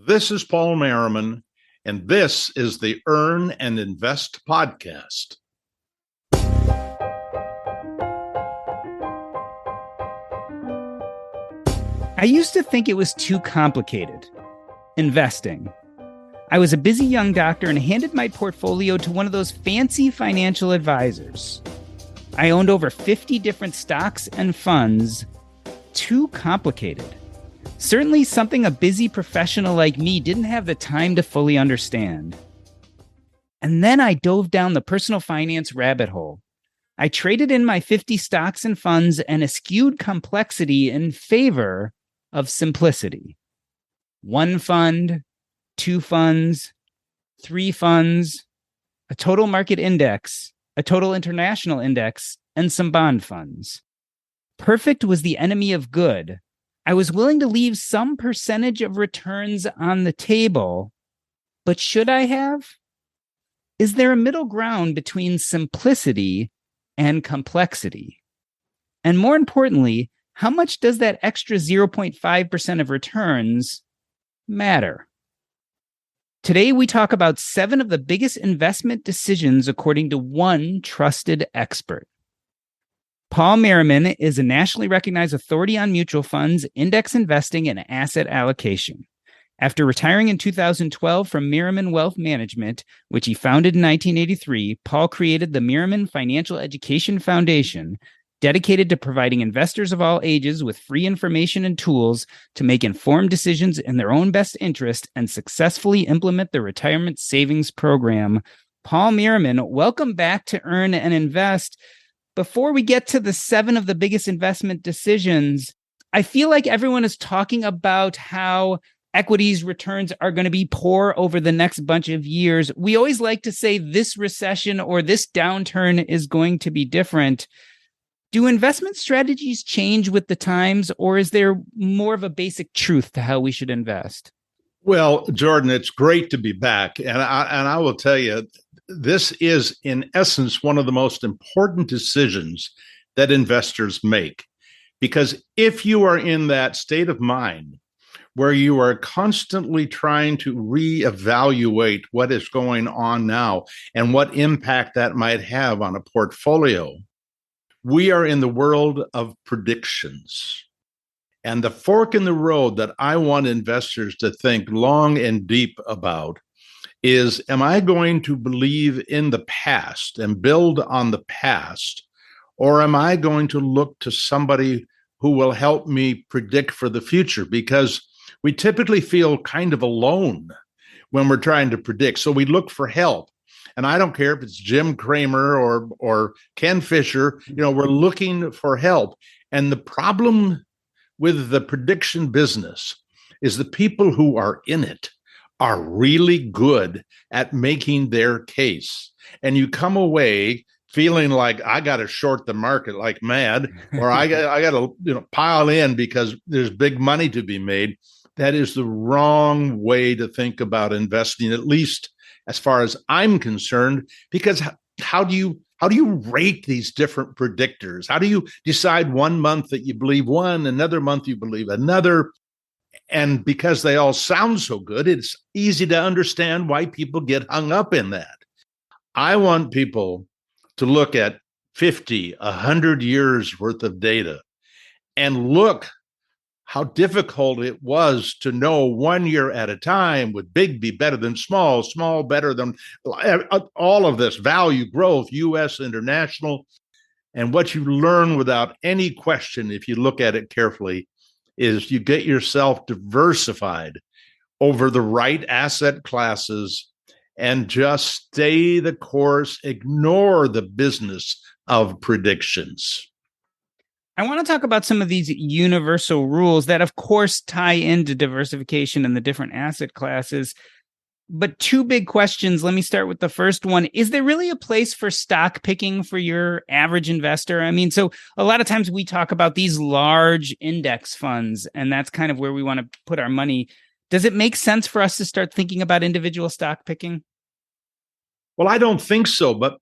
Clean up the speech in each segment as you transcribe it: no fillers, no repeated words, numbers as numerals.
This is Paul Merriman, and this is the Earn and Invest podcast. I used to think it was too complicated. Investing. I was a busy young doctor and handed my portfolio to one of those fancy financial advisors. I owned over 50 different stocks and funds. Too complicated. Certainly something a busy professional like me didn't have the time to fully understand. And then I dove down the personal finance rabbit hole. I traded in my 50 stocks and funds and eschewed complexity in favor of simplicity. One fund, two funds, three funds, a total market index, a total international index, and some bond funds. Perfect was the enemy of good. I was willing to leave some percentage of returns on the table, but should I have? Is there a middle ground between simplicity and complexity? And more importantly, how much does that extra 0.5% of returns matter? Today, we talk about 7 of the biggest investment decisions according to one trusted expert. Paul Merriman is a nationally recognized authority on mutual funds, index investing, and asset allocation. After retiring in 2012 from Merriman Wealth Management, which he founded in 1983, Paul created the Merriman Financial Education Foundation, dedicated to providing investors of all ages with free information and tools to make informed decisions in their own best interest and successfully implement the retirement savings program. Paul Merriman, welcome back to Earn and Invest. Before we get to the 7 of the biggest investment decisions, I feel like everyone is talking about how equities returns are going to be poor over the next bunch of years. We always like to say this recession or this downturn is going to be different. Do investment strategies change with the times, or is there more of a basic truth to how we should invest? Well, Jordan, it's great to be back. And I will tell you, this is, in essence, one of the most important decisions that investors make. Because if you are in that state of mind where you are constantly trying to reevaluate what is going on now and what impact that might have on a portfolio, we are in the world of predictions. And the fork in the road that I want investors to think long and deep about is, am I going to believe in the past and build on the past, or am I going to look to somebody who will help me predict for the future? Because we typically feel kind of alone when we're trying to predict. So we look for help. And I don't care if it's Jim Cramer or Ken Fisher, we're looking for help. And the problem with the prediction business is the people who are in it are really good at making their case. And you come away feeling like I got to short the market like mad, or I got to pile in because there's big money to be made. That is the wrong way to think about investing, at least as far as I'm concerned, because how do you rate these different predictors? How do you decide one month that you believe one, another month you believe another? And because they all sound so good, it's easy to understand why people get hung up in that. I want people to look at 50, 100 years worth of data and look how difficult it was to know 1 year at a time, would big be better than small, small better than all of this value growth, U.S., international. And what you learn without any question, if you look at it carefully, is you get yourself diversified over the right asset classes and just stay the course, ignore the business of predictions. I want to talk about some of these universal rules that, of course, tie into diversification and the different asset classes. But 2 big questions. Let me start with the first one. Is there really a place for stock picking for your average investor? I mean, so a lot of times we talk about these large index funds, and that's kind of where we want to put our money. Does it make sense for us to start thinking about individual stock picking? Well, I don't think so, but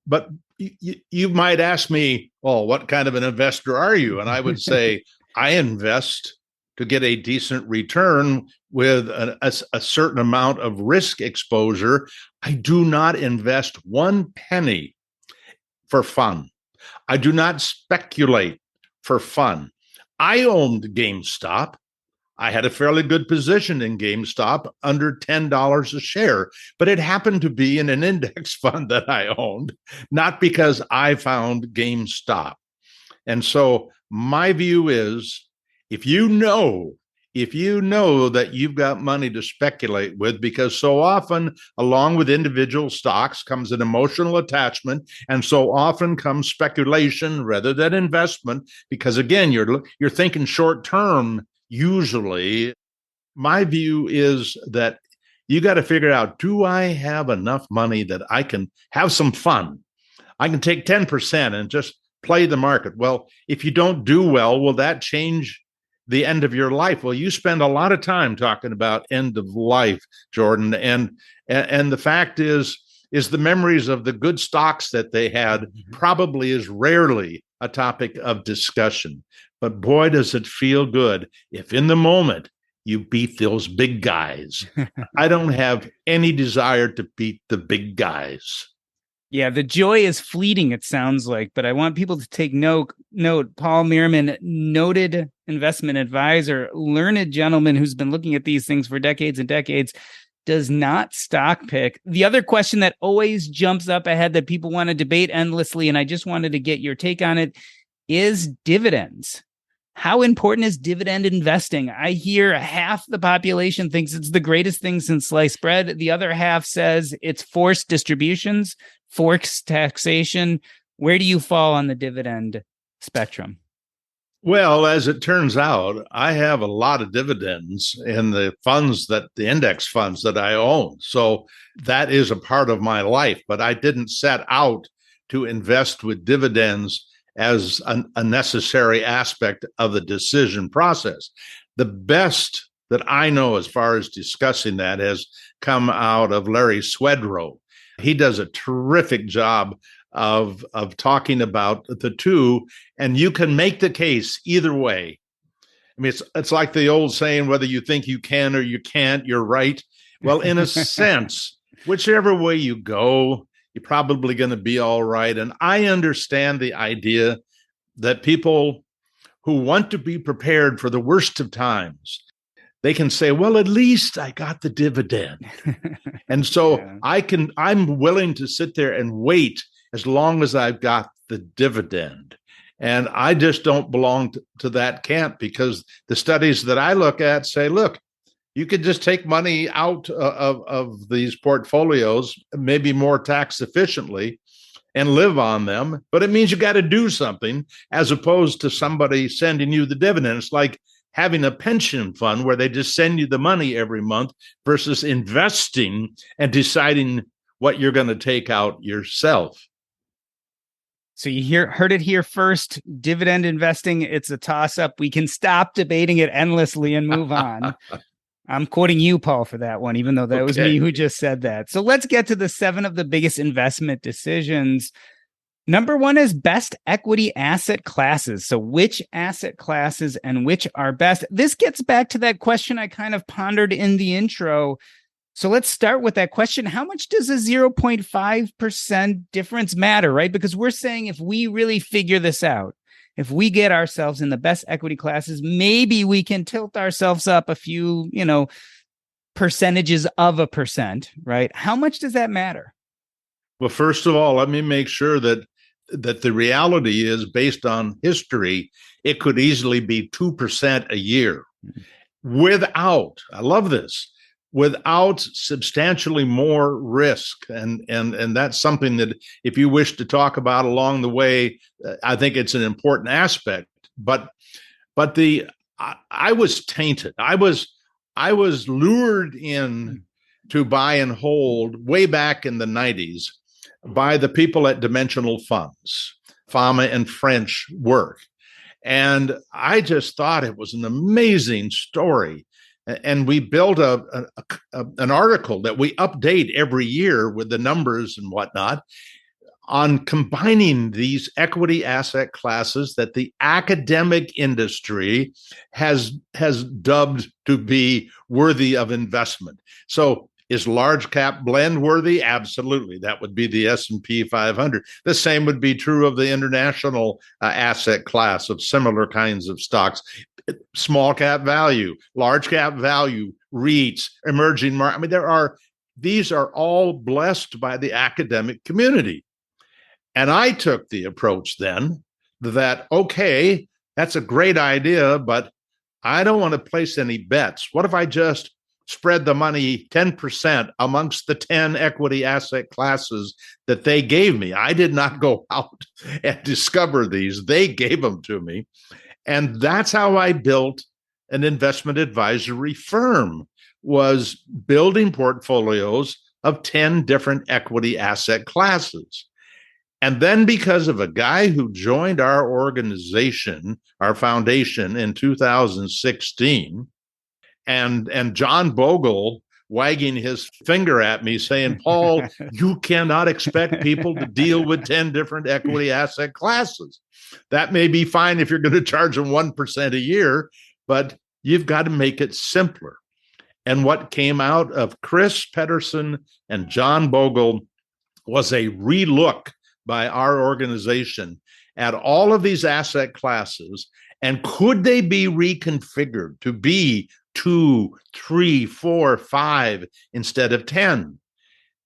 you might ask me, well, what kind of an investor are you? And I would say, I invest to get a decent return with a certain amount of risk exposure. I do not invest one penny for fun. I do not speculate for fun. I owned GameStop. I had a fairly good position in GameStop, under $10 a share, but it happened to be in an index fund that I owned, not because I found GameStop. And so my view is, if you know that you've got money to speculate with, because so often along with individual stocks comes an emotional attachment, and so often comes speculation rather than investment, because again, you're thinking short term usually. My view is that you got to figure out, do I have enough money that I can have some fun? I can take 10% and just play the market. Well, if you don't do well, will that change the end of your life? Well, you spend a lot of time talking about end of life, Jordan, and the fact is the memories of the good stocks that they had probably is rarely a topic of discussion. But boy, does it feel good if in the moment you beat those big guys. I don't have any desire to beat the big guys. Yeah, the joy is fleeting, it sounds like, but I want people to take note. Paul Merriman, noted investment advisor, learned gentleman who's been looking at these things for decades and decades, does not stock pick. The other question that always jumps up ahead that people want to debate endlessly, and I just wanted to get your take on it, is dividends. How important is dividend investing? I hear half the population thinks it's the greatest thing since sliced bread. The other half says it's forced distributions, forced taxation. Where do you fall on the dividend spectrum? Well, as it turns out, I have a lot of dividends in the index funds that I own. So that is a part of my life, but I didn't set out to invest with dividends as a necessary aspect of the decision process. The best that I know as far as discussing that has come out of Larry Swedroe. He does a terrific job of talking about the two, and you can make the case either way. I mean, it's like the old saying, whether you think you can or you can't, you're right. Well, in a sense, whichever way you go, you're probably going to be all right. And I understand the idea that people who want to be prepared for the worst of times, they can say, well, at least I got the dividend. And so yeah. I'm willing to sit there and wait as long as I've got the dividend. And I just don't belong to that camp, because the studies that I look at say, look, you could just take money out of these portfolios, maybe more tax efficiently, and live on them. But it means you got to do something, as opposed to somebody sending you the dividend. It's like having a pension fund where they just send you the money every month versus investing and deciding what you're going to take out yourself. So you heard it here first. Dividend investing, it's a toss-up. We can stop debating it endlessly and move on. I'm quoting you, Paul, for that one, even though that was me who just said that. So let's get to the 7 of the biggest investment decisions. Number 1 is best equity asset classes. So which asset classes and which are best? This gets back to that question I kind of pondered in the intro. So let's start with that question. How much does a 0.5% difference matter, right? Because we're saying if we really figure this out, if we get ourselves in the best equity classes, maybe we can tilt ourselves up a few, percentages of a percent, right? How much does that matter? Well, first of all, let me make sure that the reality is, based on history, it could easily be 2% a year without, I love this, without substantially more risk. And that's something that, if you wish to talk about along the way, I think it's an important aspect. But I was tainted. I was lured in to buy and hold way back in the 90s by the people at Dimensional Funds, Fama and French work. And I just thought it was an amazing story. And we built an article that we update every year with the numbers and whatnot on combining these equity asset classes that the academic industry has dubbed to be worthy of investment. So is large cap blend worthy? Absolutely. That would be the S&P 500. The same would be true of the international asset class of similar kinds of stocks. Small cap value, large cap value, REITs, emerging market. I mean, these are all blessed by the academic community. And I took the approach then that, okay, that's a great idea, but I don't want to place any bets. What if I just spread the money 10% amongst the 10 equity asset classes that they gave me? I did not go out and discover these. They gave them to me. And that's how I built an investment advisory firm, was building portfolios of 10 different equity asset classes. And then because of a guy who joined our organization, our foundation in 2016, and John Bogle wagging his finger at me saying, Paul, you cannot expect people to deal with 10 different equity asset classes. That may be fine if you're going to charge them 1% a year, but you've got to make it simpler. And what came out of Chris Pedersen and John Bogle was a relook by our organization at all of these asset classes, and could they be reconfigured to be 2, 3, 4, 5 instead of 10?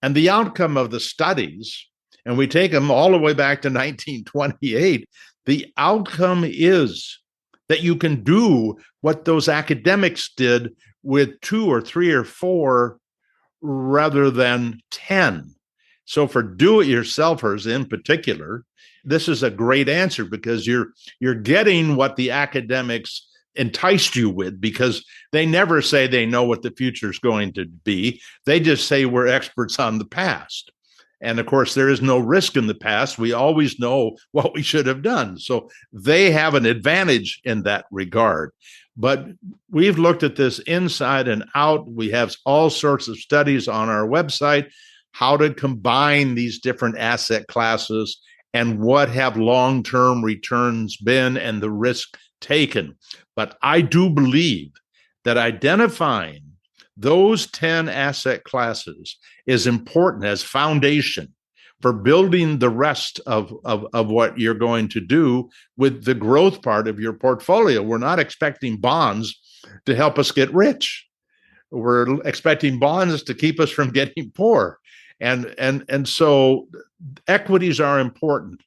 And the outcome of the studies, and we take them all the way back to 1928, the outcome is that you can do what those academics did with 2 or 3 or 4 rather than 10. So for do-it-yourselfers in particular, this is a great answer, because you're getting what the academics enticed you with, because they never say they know what the future is going to be. They just say we're experts on the past. And of course, there is no risk in the past. We always know what we should have done. So they have an advantage in that regard. But we've looked at this inside and out. We have all sorts of studies on our website, how to combine these different asset classes and what have long-term returns been and the risk taken. But I do believe that identifying those 10 asset classes is important as foundation for building the rest of what you're going to do with the growth part of your portfolio. We're not expecting bonds to help us get rich. We're expecting bonds to keep us from getting poor. And so equities are important.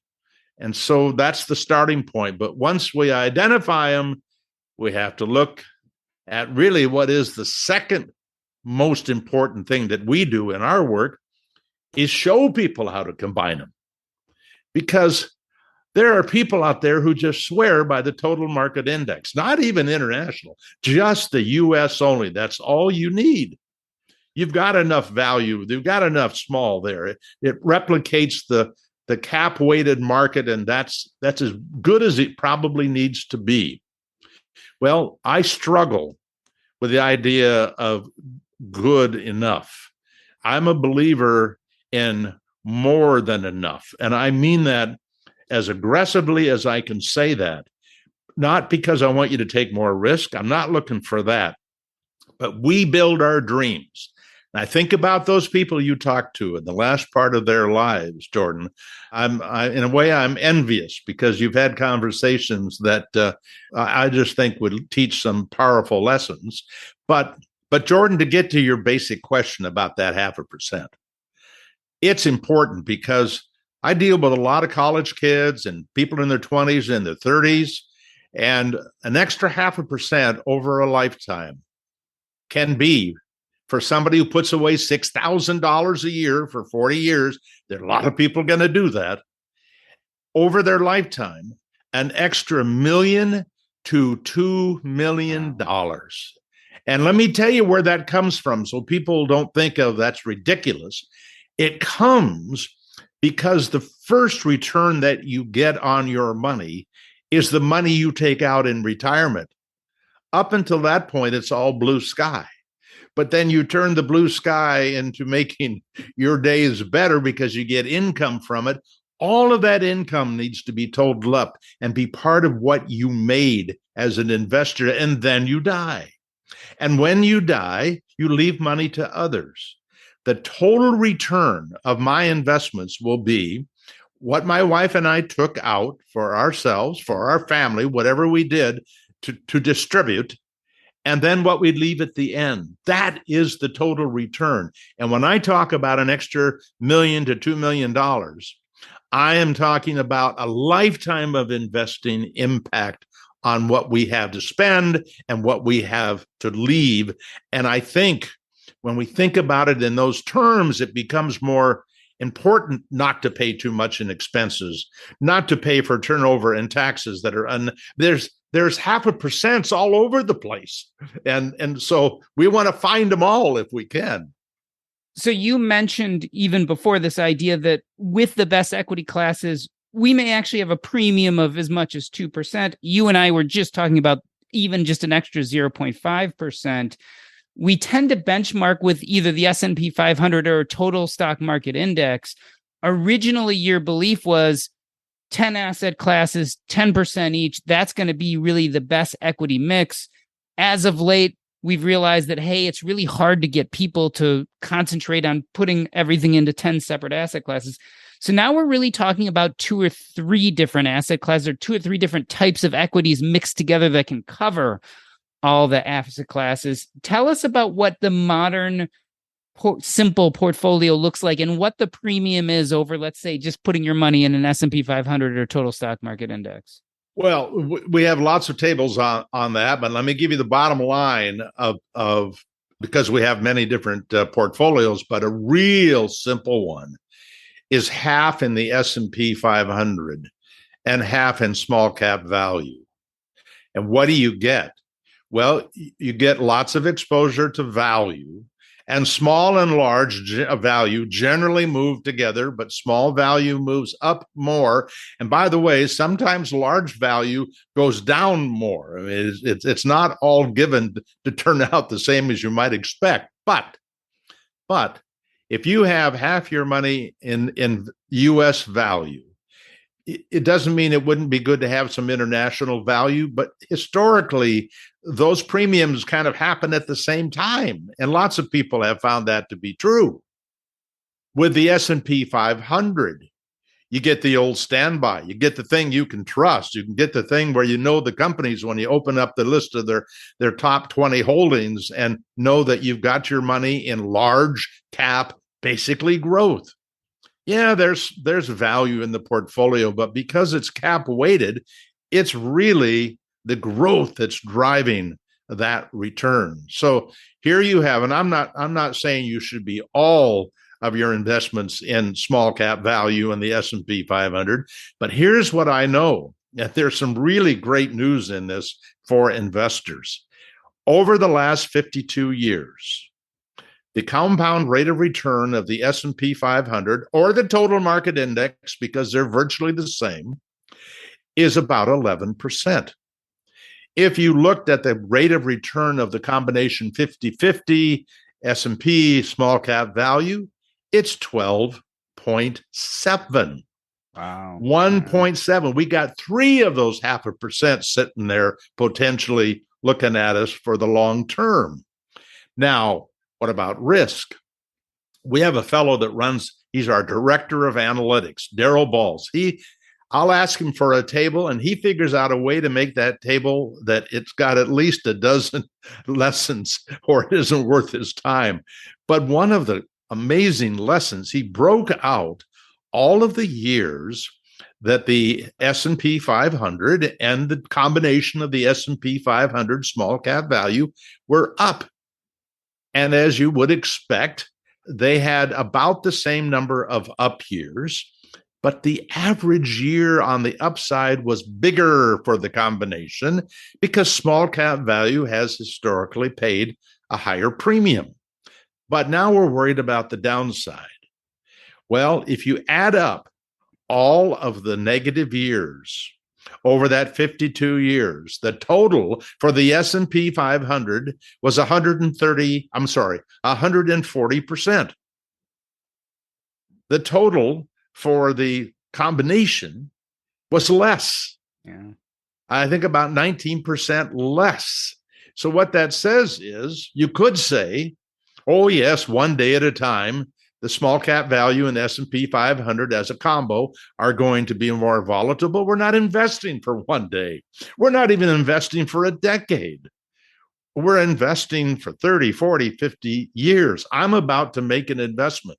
And so that's the starting point. But once we identify them, we have to look at really what is the second most important thing that we do in our work, is show people how to combine them. Because there are people out there who just swear by the total market index, not even international, just the US only. That's all you need. You've got enough value. You've got enough small there. It replicates the cap-weighted market, and that's as good as it probably needs to be. Well, I struggle with the idea of good enough. I'm a believer in more than enough, and I mean that as aggressively as I can say that. Not because I want you to take more risk. I'm not looking for that. But we build our dreams. And I think about those people you talk to in the last part of their lives, Jordan. In a way, I'm envious, because you've had conversations that I just think would teach some powerful lessons. But Jordan, to get to your basic question about that 0.5%, it's important, because I deal with a lot of college kids and people in their 20s and their 30s, and an extra 0.5% over a lifetime can be, for somebody who puts away $6,000 a year for 40 years, there are a lot of people going to do that, over their lifetime, an extra $1 million to $2 million. And let me tell you where that comes from, so people don't think of that's ridiculous. It comes because the first return that you get on your money is the money you take out in retirement. Up until that point, it's all blue sky. But then you turn the blue sky into making your days better because you get income from it All of that income needs to be totaled up and be part of what you made as an investor, and then you die. And when you die, you leave money to others. The total return of my investments will be what my wife and I took out for ourselves, for our family, whatever we did to distribute, and then what we leave at the end. That is the total return. And when I talk about an extra $1 to $2 million, I am talking about a lifetime of investing impact on what we have to spend and what we have to leave. And I think when we think about it in those terms, it becomes more important not to pay too much in expenses, not to pay for turnover and taxes that are there's 0.5% all over the place. And so we want to find them all if we can. So you mentioned even before this idea that with the best equity classes, we may actually have a premium of as much as 2%. You and I were just talking about even just an extra 0.5%. We tend to benchmark with either the S&P 500 or total stock market index. Originally, your belief was 10 asset classes, 10% each. That's going to be really the best equity mix. As of late, we've realized that, hey, it's really hard to get people to concentrate on putting everything into 10 separate asset classes. So now we're really talking about 2 or 3 different asset classes or 2 or 3 different types of equities mixed together that can cover all the asset classes. Tell us about what the modern simple portfolio looks like and what the premium is over, let's say, just putting your money in an S&P 500 or total stock market index. Well, we have lots of tables on that, but let me give you the bottom line of because we have many different portfolios, but a real simple one is half in the S&P 500 and half in small cap value. And what do you get? Well, you get lots of exposure to value, and small and large value generally move together, but small value moves up more. And by the way, sometimes large value goes down more. I mean, it's not all given to turn out the same as you might expect. But if you have half your money in U.S. value, it doesn't mean it wouldn't be good to have some international value, but historically, those premiums kind of happen at the same time. And lots of people have found that to be true. With the S&P 500, you get the old standby. You get the thing you can trust. You can get the thing where you know the companies when you open up the list of their top 20 holdings and know that you've got your money in large cap, basically growth. Yeah, there's value in the portfolio, but because it's cap weighted, it's really the growth that's driving that return. So here you have, and I'm not saying you should be all of your investments in small cap value in the S&P 500, but here's what I know. That there's some really great news in this for investors. Over the last 52 years, the compound rate of return of the S&P 500 or the total market index, because they're virtually the same, is about 11%. If you looked at the rate of return of the combination 50-50 S&P small cap value, it's 12.7. Wow. 1.7. We got 3 of those 0.5% sitting there potentially looking at us for the long term. Now, what about risk? We have a fellow that he's our director of analytics, Daryl Balls. I'll ask him for a table, and he figures out a way to make that table that it's got at least a dozen lessons, or it isn't worth his time. But one of the amazing lessons, he broke out all of the years that the S&P 500 and the combination of the S&P 500 small cap value were up. And as you would expect, they had about the same number of up years, but the average year on the upside was bigger for the combination because small cap value has historically paid a higher premium. But now we're worried about the downside. Well, if you add up all of the negative years over that 52 years, the total for the S&P 500 was 140%. The total for the combination was less. Yeah. I think about 19% less. So what that says is you could say, oh, yes, one day at a time, the small cap value and the S&P 500 as a combo are going to be more volatile, but we're not investing for one day. We're not even investing for a decade. We're investing for 30, 40, 50 years. I'm about to make an investment.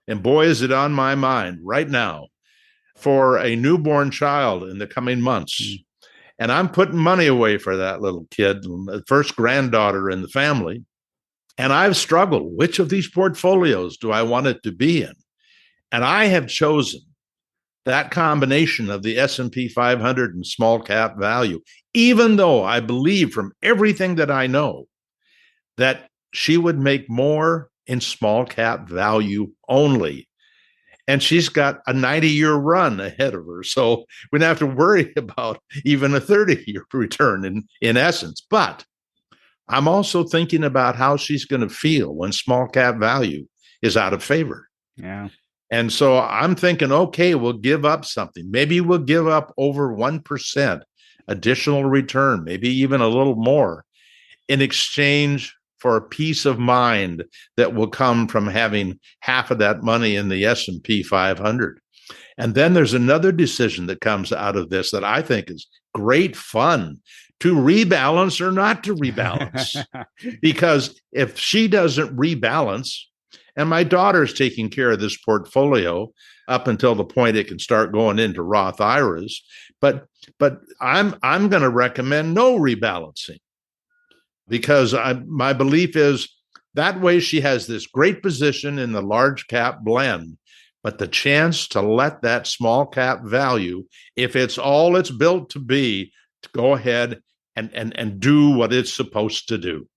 And boy, is it on my mind right now for a newborn child in the coming months. And I'm putting money away for that little kid, the first granddaughter in the family. And I've struggled. Which of these portfolios do I want it to be in? And I have chosen that combination of the S&P 500 and small cap value, even though I believe from everything that I know that she would make more in small cap value only. And she's got a 90-year run ahead of her. So we don't have to worry about even a 30-year return in essence. But I'm also thinking about how she's going to feel when small cap value is out of favor. Yeah. And so I'm thinking, okay, we'll give up something. Maybe we'll give up over 1% additional return, maybe even a little more in exchange for a peace of mind that will come from having half of that money in the S&P 500. And then there's another decision that comes out of this that I think is great fun, to rebalance or not to rebalance. Because if she doesn't rebalance, and my daughter's taking care of this portfolio up until the point it can start going into Roth IRAs, but I'm going to recommend no rebalancing, because my belief is that way she has this great position in the large cap blend, but the chance to let that small cap value, if it's all it's built to be, to go ahead and do what it's supposed to do.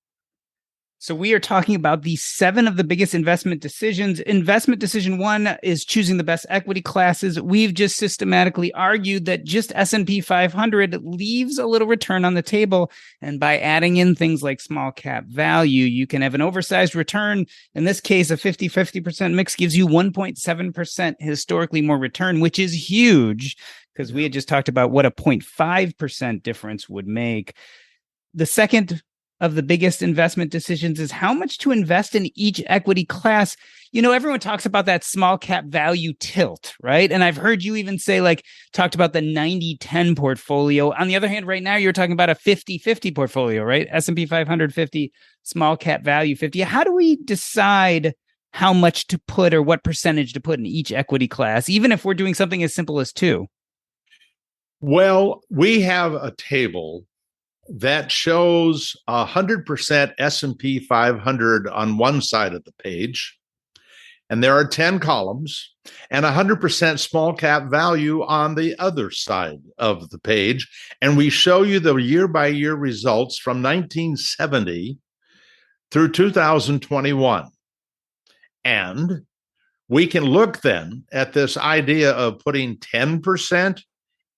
So we are talking about the 7 of the biggest investment decisions. Investment decision 1 is choosing the best equity classes. We've just systematically argued that just S&P 500 leaves a little return on the table. And by adding in things like small cap value, you can have an oversized return. In this case, a 50-50% mix gives you 1.7% historically more return, which is huge, because we had just talked about what a 0.5% difference would make. The second of the biggest investment decisions is how much to invest in each equity class. You know, everyone talks about that small cap value tilt, right? And I've heard you even say, talked about the 90-10 portfolio. On the other hand, right now, you're talking about a 50-50 portfolio, right? S&P 500 50, small cap value 50. How do we decide how much to put or what percentage to put in each equity class, even if we're doing something as simple as 2? Well, we have a table that shows 100% S&P 500 on one side of the page, and there are 10 columns, and 100% small cap value on the other side of the page. And we show you the year-by-year results from 1970 through 2021. And we can look then at this idea of putting 10%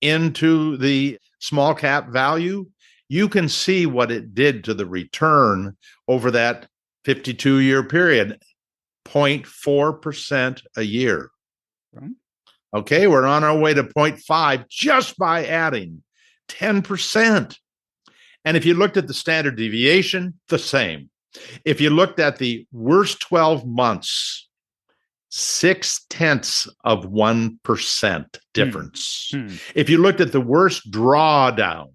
into the small cap value. You can see what it did to the return over that 52-year period, 0.4% a year. Right. Okay, we're on our way to 0.5 just by adding 10%. And if you looked at the standard deviation, the same. If you looked at the worst 12 months, 0.6% difference. If you looked at the worst drawdown,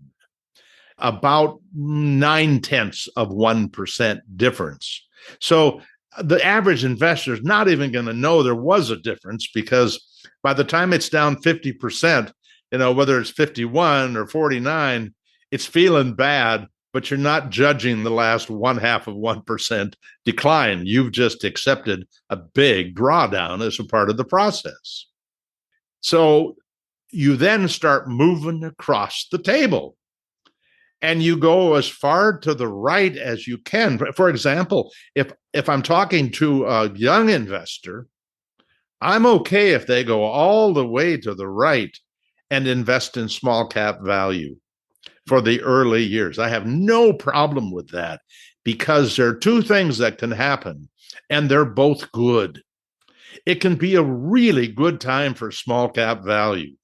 about 0.9% difference. So the average investor is not even going to know there was a difference, because by the time it's down 50%, whether it's 51 or 49, it's feeling bad, but you're not judging the last 0.5% decline. You've just accepted a big drawdown as a part of the process. So you then start moving across the table. And you go as far to the right as you can. For example, if I'm talking to a young investor, I'm okay if they go all the way to the right and invest in small cap value for the early years. I have no problem with that, because there are 2 things that can happen, and they're both good. it can be a really good time for small cap value.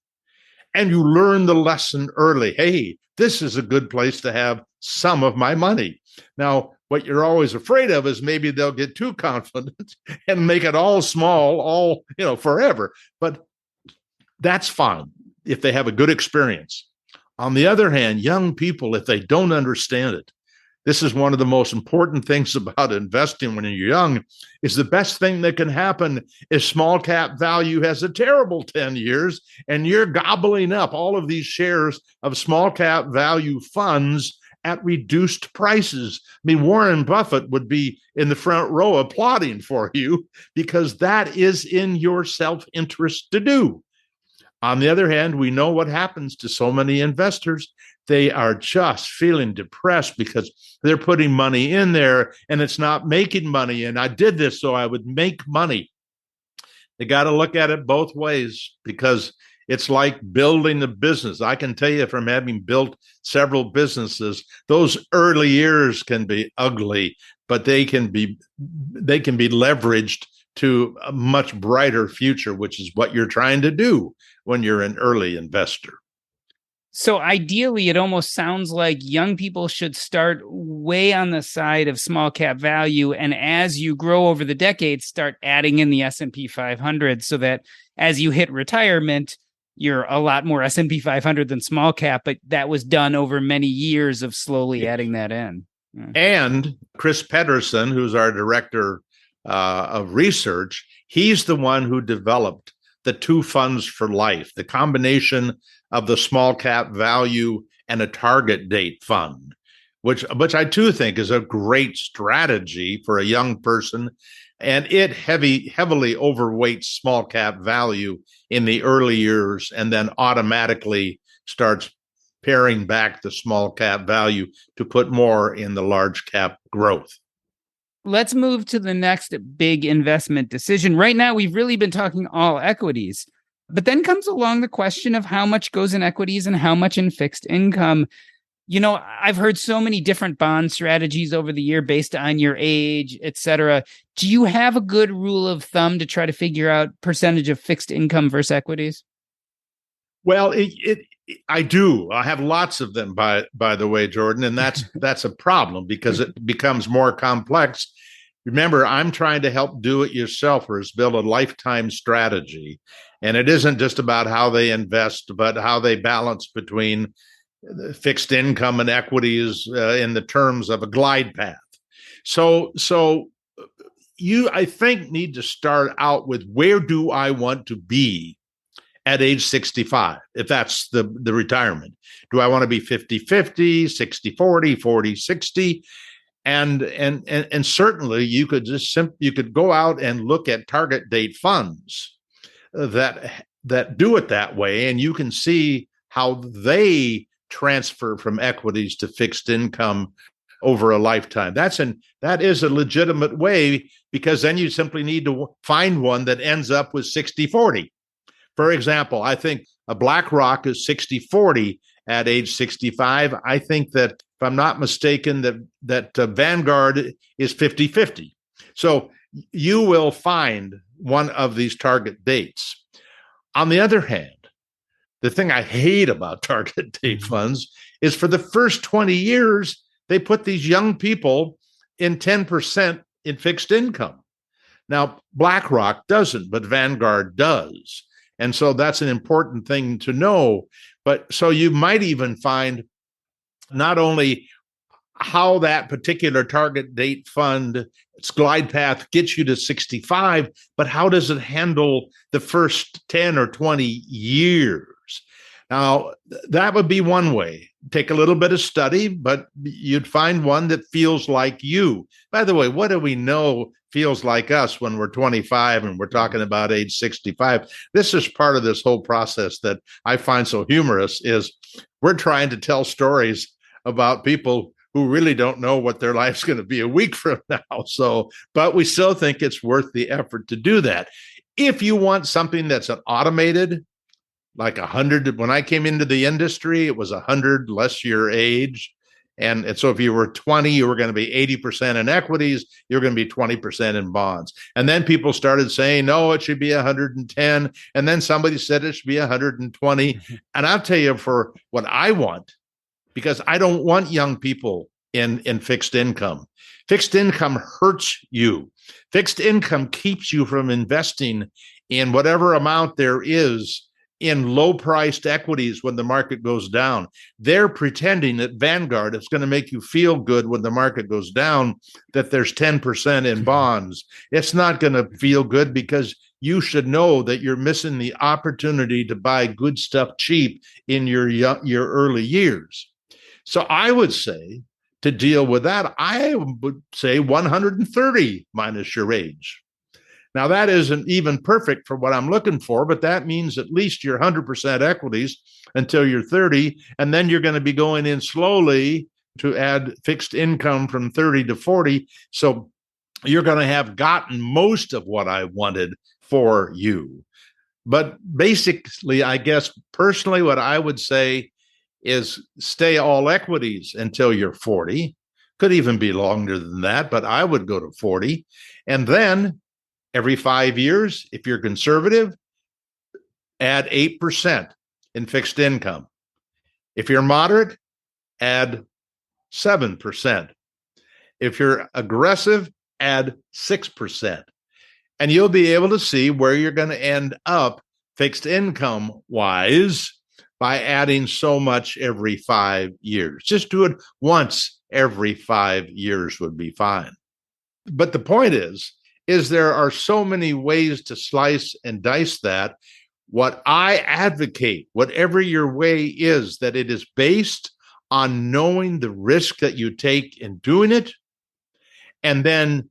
And you learn the lesson early. Hey, this is a good place to have some of my money. Now, what you're always afraid of is maybe they'll get too confident and make it all small, all, forever. But that's fine if they have a good experience. On the other hand, young people, if they don't understand it, this is one of the most important things about investing when you're young, is the best thing that can happen is small cap value has a terrible 10 years and you're gobbling up all of these shares of small cap value funds at reduced prices. I mean, Warren Buffett would be in the front row applauding for you because that is in your self-interest to do. On the other hand, we know what happens to so many investors. They are just feeling depressed because they're putting money in there and it's not making money. And I did this so I would make money. They got to look at it both ways because it's like building a business. I can tell you from having built several businesses, those early years can be ugly, but they can be leveraged to a much brighter future, which is what you're trying to do when you're an early investor. So ideally, it almost sounds like young people should start way on the side of small cap value. And as you grow over the decades, start adding in the S&P 500 so that as you hit retirement, you're a lot more S&P 500 than small cap. But that was done over many years of slowly adding that in. And Chris Pedersen, who's our director of research, he's the one who developed the two funds for life, the combination of the small cap value and a target date fund, which I too think is a great strategy for a young person. And it heavily overweights small cap value in the early years and then automatically starts paring back the small cap value to put more in the large cap growth. Let's move to the next big investment decision. Right now, we've really been talking all equities, but then comes along the question of how much goes in equities and how much in fixed income. I've heard so many different bond strategies over the year based on your age, et cetera. Do you have a good rule of thumb to try to figure out percentage of fixed income versus equities? Well, I do. I have lots of them, by the way, Jordan, and that's a problem because it becomes more complex. Remember, I'm trying to help do-it-yourselfers build a lifetime strategy, and it isn't just about how they invest, but how they balance between fixed income and equities in the terms of a glide path. So you, I think, need to start out with where do I want to be at age 65, if that's the retirement. Do I want to be 50-50, 60-40, 40-60? And certainly you could you could go out and look at target date funds that do it that way, and you can see how they transfer from equities to fixed income over a lifetime. That is a legitimate way, because then you simply need to find one that ends up with 60-40. For example, I think a BlackRock is 60-40 at age 65. I think that, if I'm not mistaken, that Vanguard is 50-50. So you will find one of these target dates. On the other hand, the thing I hate about target date funds is for the first 20 years, they put these young people in 10% in fixed income. Now, BlackRock doesn't, but Vanguard does. And so that's an important thing to know. But so you might even find not only how that particular target date fund, its glide path gets you to 65, but how does it handle the first 10 or 20 years? Now, that would be one way. Take a little bit of study, but you'd find one that feels like you. By the way, what do we know feels like us when we're 25 and we're talking about age 65? This is part of this whole process that I find so humorous, is we're trying to tell stories about people who really don't know what their life's going to be a week from now. So, but we still think it's worth the effort to do that. If you want something that's an automated, like 100, when I came into the industry, it was 100 less your age. And so if you were 20, you were going to be 80% in equities, you're going to be 20% in bonds. And then people started saying, no, it should be 110. And then somebody said it should be 120. And I'll tell you, for what I want, because I don't want young people in fixed income. Fixed income hurts you. Fixed income keeps you from investing in whatever amount there is in low-priced equities when the market goes down. They're pretending that Vanguard is going to make you feel good when the market goes down, that there's 10% in bonds. It's not going to feel good, because you should know that you're missing the opportunity to buy good stuff cheap in your early years. So I would say, to deal with that, I would say 130 minus your age. Now, that isn't even perfect for what I'm looking for, but that means at least you're 100% equities until you're 30, and then you're going to be going in slowly to add fixed income from 30 to 40. So you're going to have gotten most of what I wanted for you. But basically, I guess personally, what I would say is stay all equities until you're 40. Could even be longer than that, but I would go to 40. And then every 5 years, if you're conservative, add 8% in fixed income. If you're moderate, add 7%. If you're aggressive, add 6%. And you'll be able to see where you're going to end up fixed income wise by adding so much every 5 years. Just do it once every 5 years would be fine. But the point is there are so many ways to slice and dice that. What I advocate, whatever your way is, that it is based on knowing the risk that you take in doing it, and then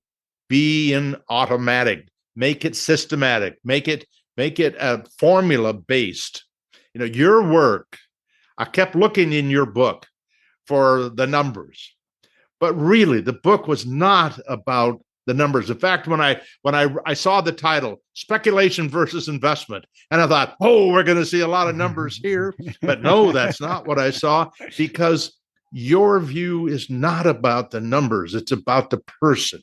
be in automatic, make it systematic, make it a formula based. Your work, I kept looking in your book for the numbers, but really the book was not about the numbers. In fact, when I saw the title, Speculation versus Investment, and I thought, we're going to see a lot of numbers here. But no, that's not what I saw, because your view is not about the numbers. It's about the person.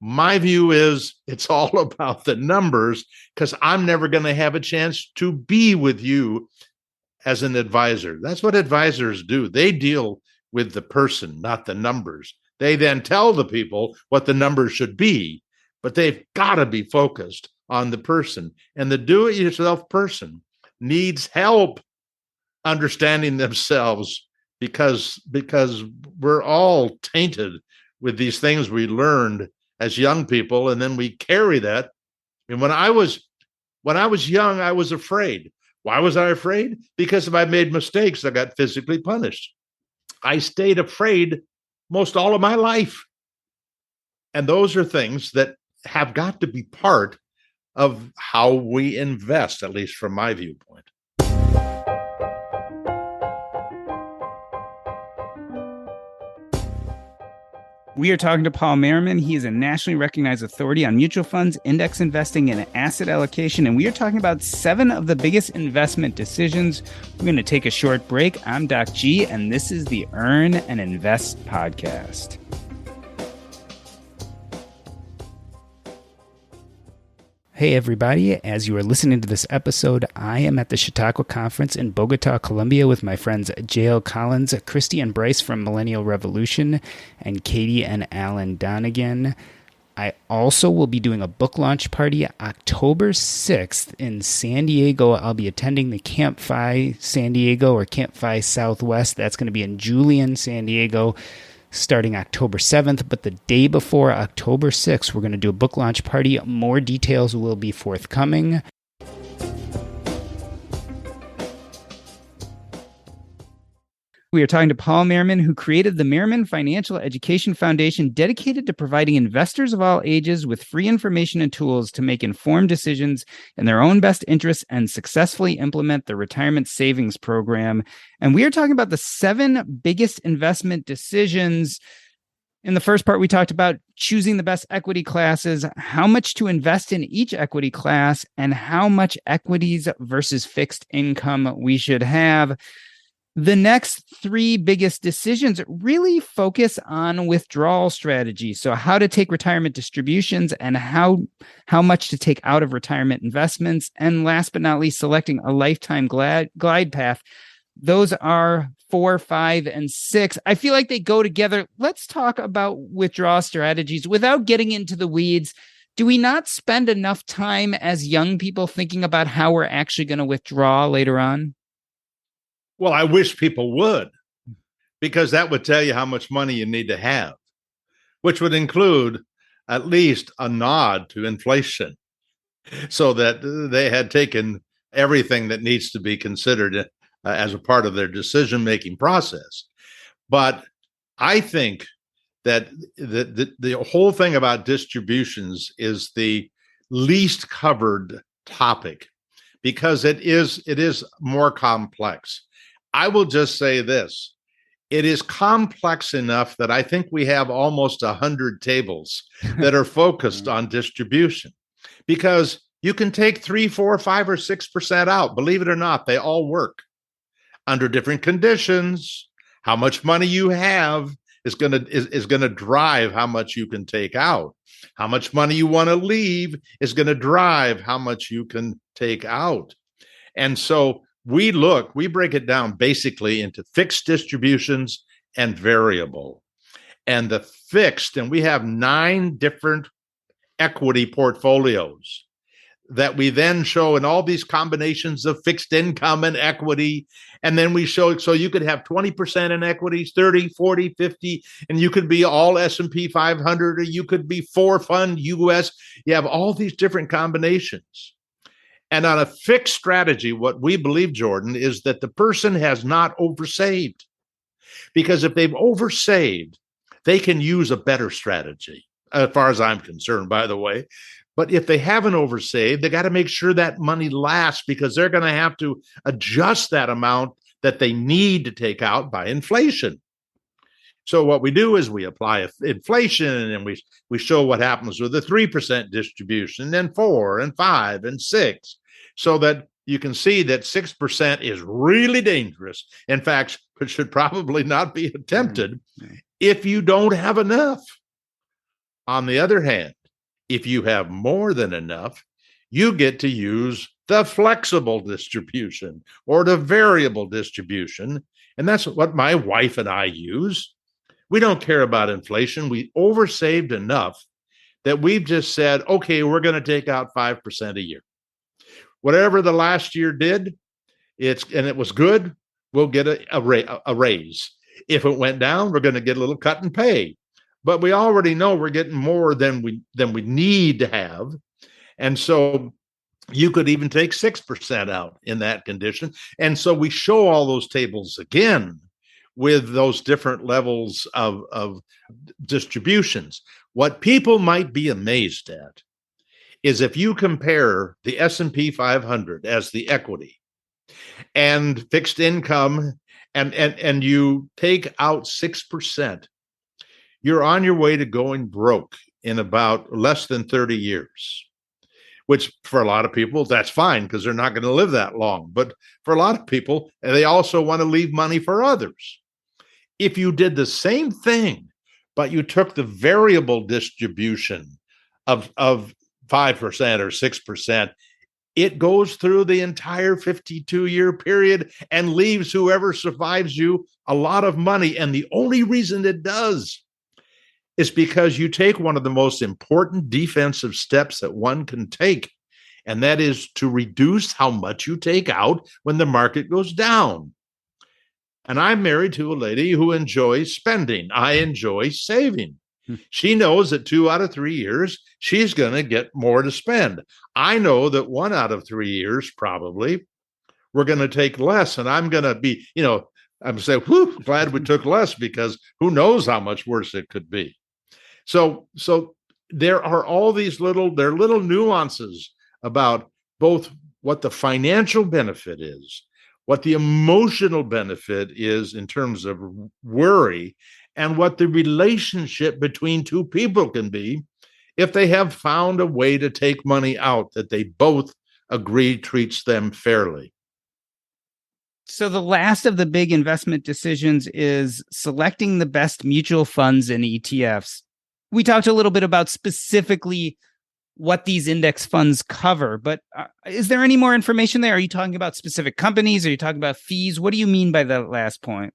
My view is it's all about the numbers, because I'm never going to have a chance to be with you as an advisor. That's what advisors do. They deal with the person, not the numbers. They then tell the people what the numbers should be, but they've got to be focused on the person. And the do-it-yourself person needs help understanding themselves, because we're all tainted with these things we learned as young people, and then we carry that. And when I was young, I was afraid. Why was I afraid? Because if I made mistakes, I got physically punished. I stayed afraid most all of my life. And those are things that have got to be part of how we invest, at least from my viewpoint. We are talking to Paul Merriman. He is a nationally recognized authority on mutual funds, index investing, and asset allocation. And we are talking about 7 of the biggest investment decisions. We're going to take a short break. I'm Doc G, and this is the Earn and Invest podcast. Hey, everybody. As you are listening to this episode, I am at the Chautauqua Conference in Bogota, Colombia with my friends J.L. Collins, Christy and Bryce from Millennial Revolution, and Katie and Alan Donegan. I also will be doing a book launch party October 6th in San Diego. I'll be attending the Camp Fi San Diego or Camp Fi Southwest. That's going to be in Julian, San Diego, starting October 7th, but the day before October 6th, we're going to do a book launch party. More details will be forthcoming. We are talking to Paul Merriman, who created the Merriman Financial Education Foundation, dedicated to providing investors of all ages with free information and tools to make informed decisions in their own best interests and successfully implement the retirement savings program. And we are talking about the 7 biggest investment decisions. In the first part, we talked about choosing the best equity classes, how much to invest in each equity class, and how much equities versus fixed income we should have. The next three biggest decisions really focus on withdrawal strategies. So how to take retirement distributions and how much to take out of retirement investments. And last but not least, selecting a lifetime glide path. Those are 4, 5, and 6. I feel like they go together. Let's talk about withdrawal strategies without getting into the weeds. Do we not spend enough time as young people thinking about how we're actually going to withdraw later on? Well, I wish people would, because that would tell you how much money you need to have, which would include at least a nod to inflation, so that they had taken everything that needs to be considered as a part of their decision-making process. But I think that the whole thing about distributions is the least covered topic, because it is more complex. I will just say this. It is complex enough that I think we have almost 100 tables that are focused on distribution, because you can take 3, 4, 5, or 6% out. Believe it or not, they all work under different conditions. How much money you have is going to drive how much you can take out. How much money you want to leave is going to drive how much you can take out. And so we break it down basically into fixed distributions and variable. And the fixed, and we have 9 different equity portfolios that we then show in all these combinations of fixed income and equity. And then we show, so you could have 20% in equities, 30, 40, 50, and you could be all S&P 500, or you could be 4-fund US. You have all these different combinations. And on a fixed strategy, what we believe, Jordan, is that the person has not oversaved. Because if they've oversaved, they can use a better strategy, as far as I'm concerned, by the way. But if they haven't oversaved, they got to make sure that money lasts, because they're going to have to adjust that amount that they need to take out by inflation. So what we do is we apply inflation, and we show what happens with the 3% distribution, and 4 and 5 and 6, so that you can see that 6% is really dangerous. In fact, it should probably not be attempted if you don't have enough. On the other hand, if you have more than enough, you get to use the flexible distribution or the variable distribution. And that's what my wife and I use. We don't care about inflation. We oversaved enough that we've just said, okay, we're going to take out 5% a year. Whatever the last year did, it was good, we'll get a raise. If it went down, we're going to get a little cut in pay. But we already know we're getting more than we need to have. And so you could even take 6% out in that condition. And so we show all those tables again with those different levels of distributions. What people might be amazed at is if you compare the S&P 500 as the equity and fixed income, and you take out 6%, you're on your way to going broke in about less than 30 years, which for a lot of people, that's fine, because they're not going to live that long. But for a lot of people, they also want to leave money for others. If you did the same thing, but you took the variable distribution of 5% or 6%, it goes through the entire 52-year period and leaves whoever survives you a lot of money. And the only reason it does is because you take one of the most important defensive steps that one can take, and that is to reduce how much you take out when the market goes down. And I'm married to a lady who enjoys spending. I enjoy saving. She knows that 2 out of 3 years, she's going to get more to spend. I know that 1 out of 3 years, probably, we're going to take less. And I'm going to be, I'm saying, whew, glad we took less, because who knows how much worse it could be. So there are all these little nuances about both what the financial benefit is, what the emotional benefit is in terms of worry, and what the relationship between two people can be if they have found a way to take money out that they both agree treats them fairly. So the last of the big investment decisions is selecting the best mutual funds and ETFs. We talked a little bit about specifically what these index funds cover, but is there any more information there? Are you talking about specific companies? Are you talking about fees? What do you mean by that last point?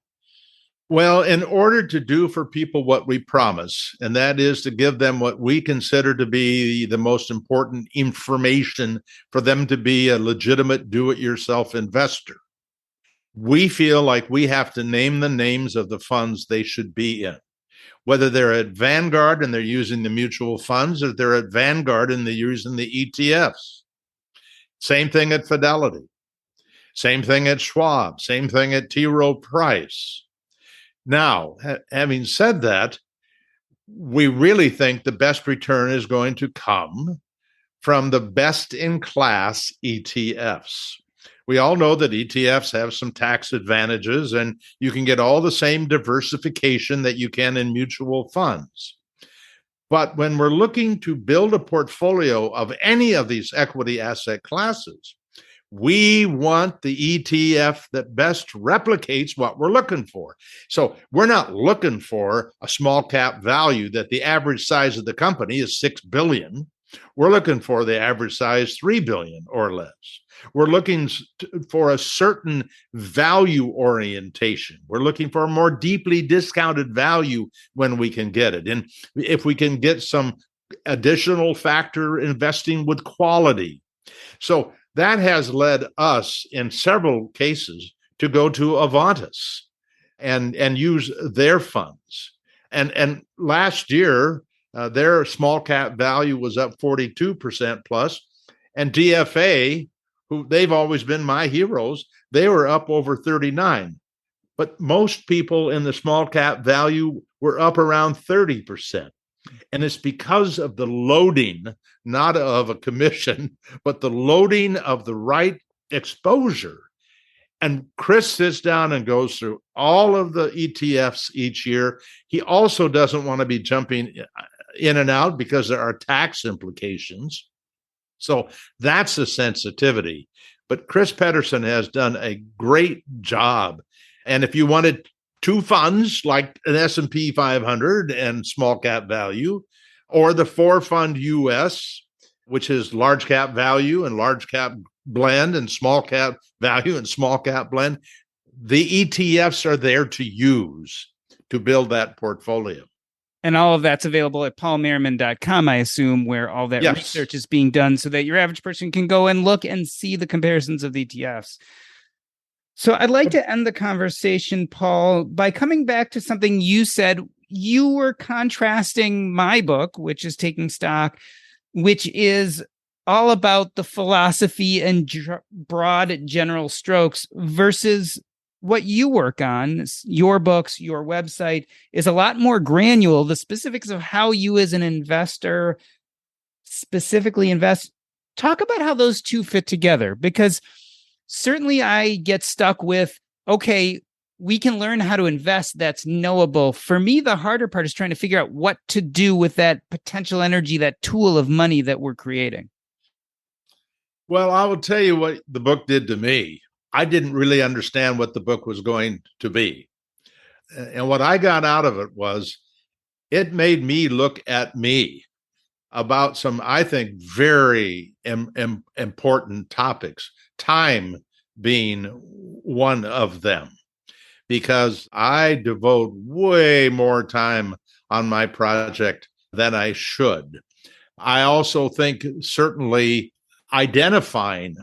Well, in order to do for people what we promise, and that is to give them what we consider to be the most important information for them to be a legitimate do-it-yourself investor, we feel like we have to name the names of the funds they should be in. Whether they're at Vanguard and they're using the mutual funds, or they're at Vanguard and they're using the ETFs. Same thing at Fidelity. Same thing at Schwab. Same thing at T. Rowe Price. Now, having said that, we really think the best return is going to come from the best-in-class ETFs. We all know that ETFs have some tax advantages, and you can get all the same diversification that you can in mutual funds. But when we're looking to build a portfolio of any of these equity asset classes, we want the ETF that best replicates what we're looking for. So we're not looking for a small cap value that the average size of the company is 6 billion. We're looking for the average size 3 billion or less. We're looking for a certain value orientation. We're looking for a more deeply discounted value when we can get it. And if we can get some additional factor investing with quality. So that has led us in several cases to go to Avantis and use their funds. And last year, their small cap value was up 42% plus, and DFA, who they've always been my heroes, they were up over 39. But most people in the small cap value were up around 30%. And it's because of the loading, not of a commission, but the loading of the right exposure. And Chris sits down and goes through all of the ETFs each year. He also doesn't want to be jumping in and out because there are tax implications. So that's the sensitivity. But Chris Pedersen has done a great job. And if you wanted two funds like an S&P 500 and small cap value, or the 4-fund US, which is large cap value and large cap blend and small cap value and small cap blend, the ETFs are there to use to build that portfolio. And all of that's available at paulmerriman.com, I assume, where all that research is being done so that your average person can go and look and see the comparisons of the ETFs. So I'd like to end the conversation, Paul, by coming back to something you said. You were contrasting my book, which is Taking Stock, which is all about the philosophy and broad general strokes, versus what you work on. Your books, your website is a lot more granular. The specifics of how you as an investor specifically invest. Talk about how those two fit together, because certainly I get stuck with, okay, we can learn how to invest. That's knowable. For me, the harder part is trying to figure out what to do with that potential energy, that tool of money that we're creating. Well, I will tell you what the book did to me. I didn't really understand what the book was going to be. And what I got out of it was it made me look at me about some, I think, very important topics, time being one of them, because I devote way more time on my project than I should. I also think certainly identifying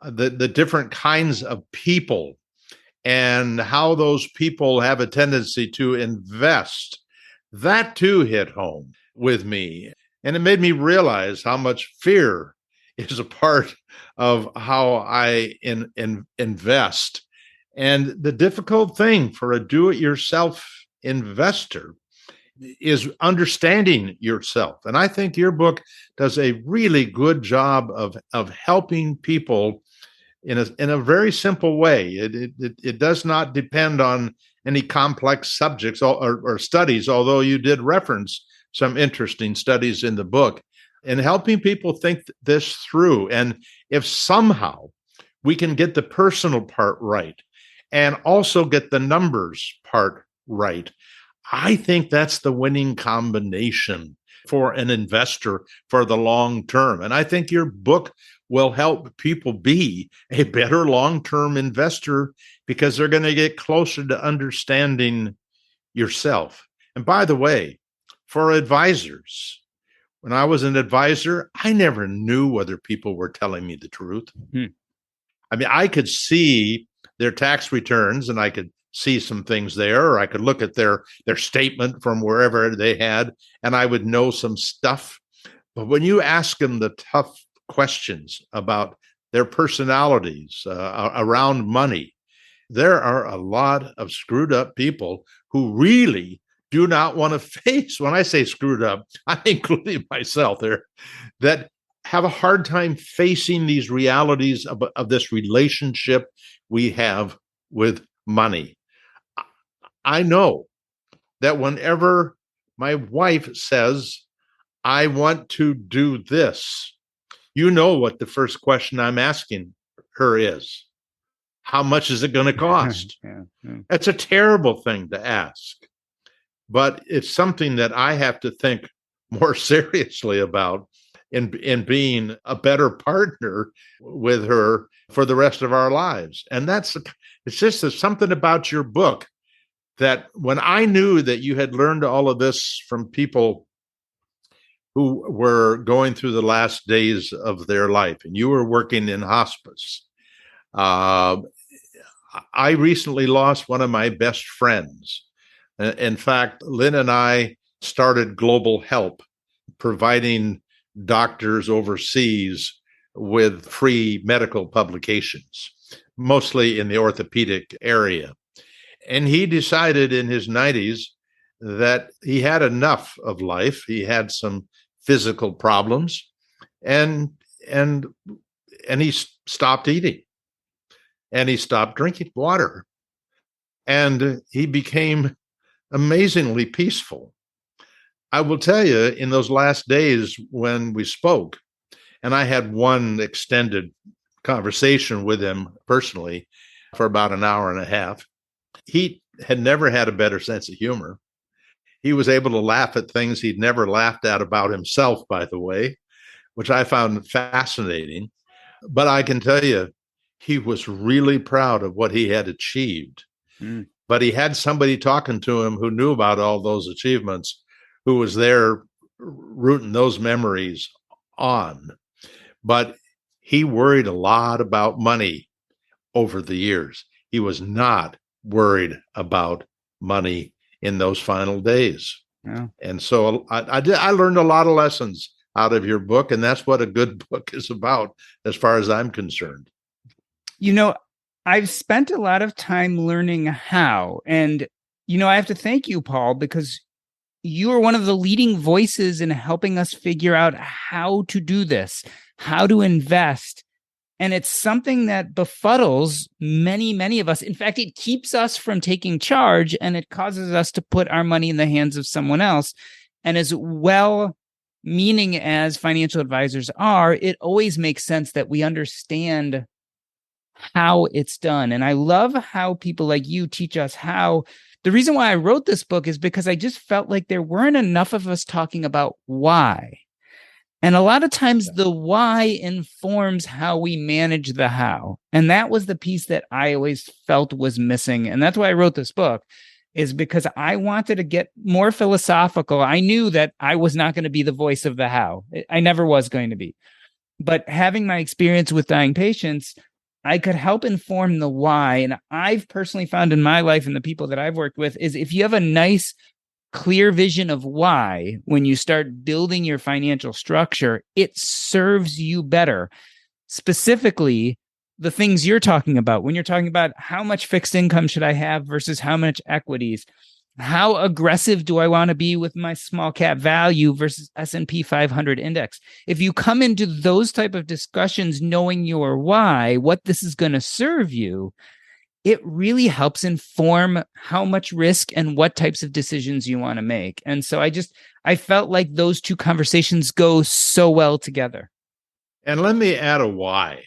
the different kinds of people and how those people have a tendency to invest, that too hit home with me. And it made me realize how much fear is a part of how I invest. And the difficult thing for a do-it-yourself investor is understanding yourself. And I think your book does a really good job of helping people in a very simple way. It does not depend on any complex subjects or studies, although you did reference some interesting studies in the book, and helping people think this through. And if somehow we can get the personal part right, and also get the numbers part right. I think that's the winning combination for an investor for the long term. And I think your book will help people be a better long-term investor because they're going to get closer to understanding yourself. And by the way, for advisors, when I was an advisor, I never knew whether people were telling me the truth. I mean, I could see their tax returns and I could see some things there, or I could look at their statement from wherever they had, and I would know some stuff. But when you ask them the tough questions about their personalities around money, there are a lot of screwed up people who really do not want to face, when I say screwed up, I'm including myself there, that have a hard time facing these realities of this relationship we have with money. I know that whenever my wife says, I want to do this, you know what the first question I'm asking her is. How much is it going to cost? That's a terrible thing to ask. But it's something that I have to think more seriously about in being a better partner with her for the rest of our lives. And it's just something about your book that when I knew that you had learned all of this from people who were going through the last days of their life, and you were working in hospice. I recently lost one of my best friends. In fact, Lynn and I started Global Help, providing doctors overseas with free medical publications, mostly in the orthopedic area. And he decided in his 90s that he had enough of life. He had some physical problems, and he stopped eating, and he stopped drinking water, and he became amazingly peaceful. I will tell you, in those last days when we spoke, and I had one extended conversation with him personally for about an hour and a half, he had never had a better sense of humor. He was able to laugh at things he'd never laughed at about himself, by the way, which I found fascinating. But I can tell you, he was really proud of what he had achieved. But he had somebody talking to him who knew about all those achievements, who was there rooting those memories on. But he worried a lot about money over the years. He was not worried about money in those final days. Yeah. And so I learned a lot of lessons out of your book, and that's what a good book is about, as far as I'm concerned. You know, I've spent a lot of time learning how, and, I have to thank you, Paul, because you are one of the leading voices in helping us figure out how to do this, how to invest. And it's something that befuddles many, many of us. In fact, it keeps us from taking charge, and it causes us to put our money in the hands of someone else. And as well-meaning as financial advisors are, it always makes sense that we understand how it's done. And I love how people like you teach us how. The reason why I wrote this book is because I just felt like there weren't enough of us talking about why. And a lot of times the why informs how we manage the how. And that was the piece that I always felt was missing. And that's why I wrote this book, is because I wanted to get more philosophical. I knew that I was not going to be the voice of the how. I never was going to be. But having my experience with dying patients, I could help inform the why. And I've personally found in my life and the people that I've worked with is if you have a nice, clear vision of why, when you start building your financial structure, it serves you better. Specifically, the things you're talking about, when you're talking about how much fixed income should I have versus how much equities, how aggressive do I want to be with my small cap value versus S&P 500 index? If you come into those type of discussions knowing your why, what this is going to serve you, it really helps inform how much risk and what types of decisions you want to make. And so I felt like those two conversations go so well together. And let me add a why,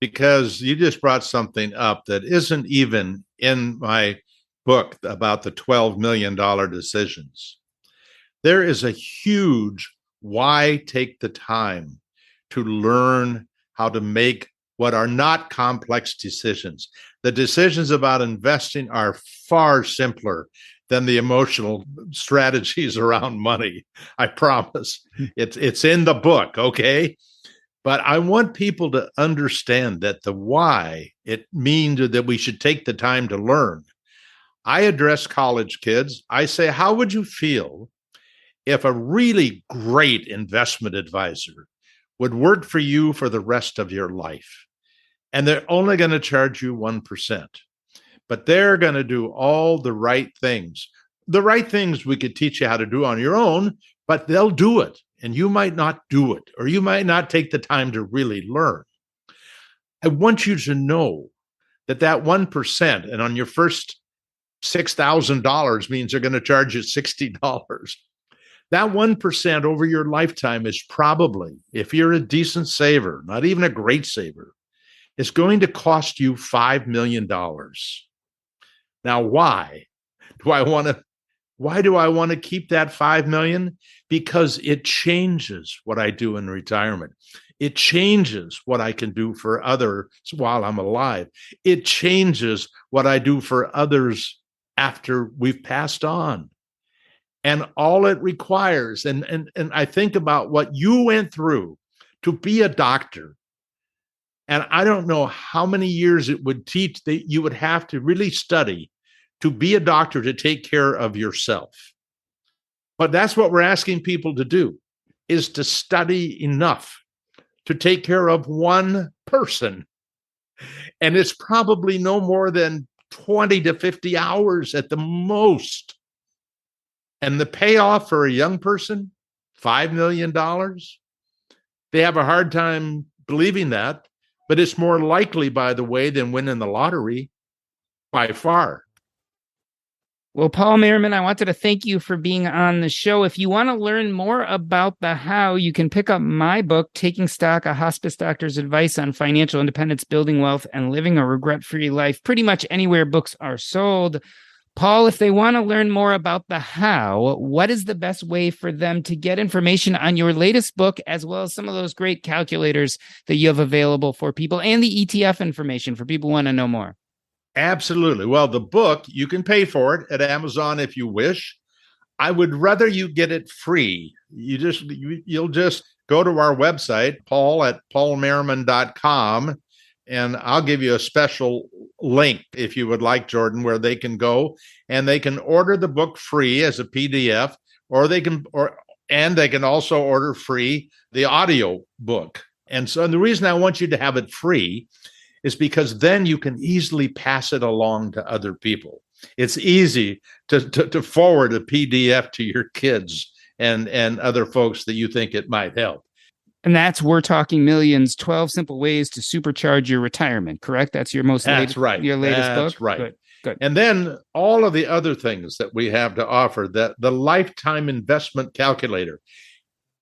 because you just brought something up that isn't even in my book about the $12 million decisions. There is a huge why take the time to learn how to make what are not complex decisions. The decisions about investing are far simpler than the emotional strategies around money. I promise. It's in the book, okay? But I want people to understand that the why, it means that we should take the time to learn. I address college kids. I say, how would you feel if a really great investment advisor would work for you for the rest of your life? And they're only going to charge you 1%, but they're going to do all the right things. The right things we could teach you how to do on your own, but they'll do it. And you might not do it, or you might not take the time to really learn. I want you to know that 1%, and on your first $6,000 means they're going to charge you $60. That 1% over your lifetime is probably, if you're a decent saver, not even a great saver, is going to cost you $5 million. Now, why do I want to keep that 5 million? Because it changes what I do in retirement. It changes what I can do for others while I'm alive. It changes what I do for others after we've passed on. And all it requires, and I think about what you went through to be a doctor. And I don't know how many years it would teach that you would have to really study to be a doctor to take care of yourself. But that's what we're asking people to do, is to study enough to take care of one person. And it's probably no more than 20 to 50 hours at the most. And the payoff for a young person, $5 million, they have a hard time believing that, but it's more likely, by the way, than winning the lottery by far. Well, Paul Merriman, I wanted to thank you for being on the show. If you want to learn more about the how, you can pick up my book, Taking Stock, A Hospice Doctor's Advice on Financial Independence, Building Wealth, and Living a Regret-Free Life, pretty much anywhere books are sold. Paul, if they want to learn more about the how, what is the best way for them to get information on your latest book, as well as some of those great calculators that you have available for people, and the ETF information for people who want to know more? Absolutely. Well, the book, you can pay for it at Amazon if you wish. I would rather you get it free. You'll just go to our website, paul@paulmerriman.com, and I'll give you a special link if you would like, Jordan, where they can go and they can order the book free as a PDF, they can also order free the audio book. And the reason I want you to have it free is because then you can easily pass it along to other people. It's easy to forward a PDF to your kids and other folks that you think it might help. And that's We're Talking Millions, 12 Simple Ways to Supercharge Your Retirement, correct? That's your latest book? That's right. Good. And then all of the other things that we have to offer, the Lifetime Investment Calculator.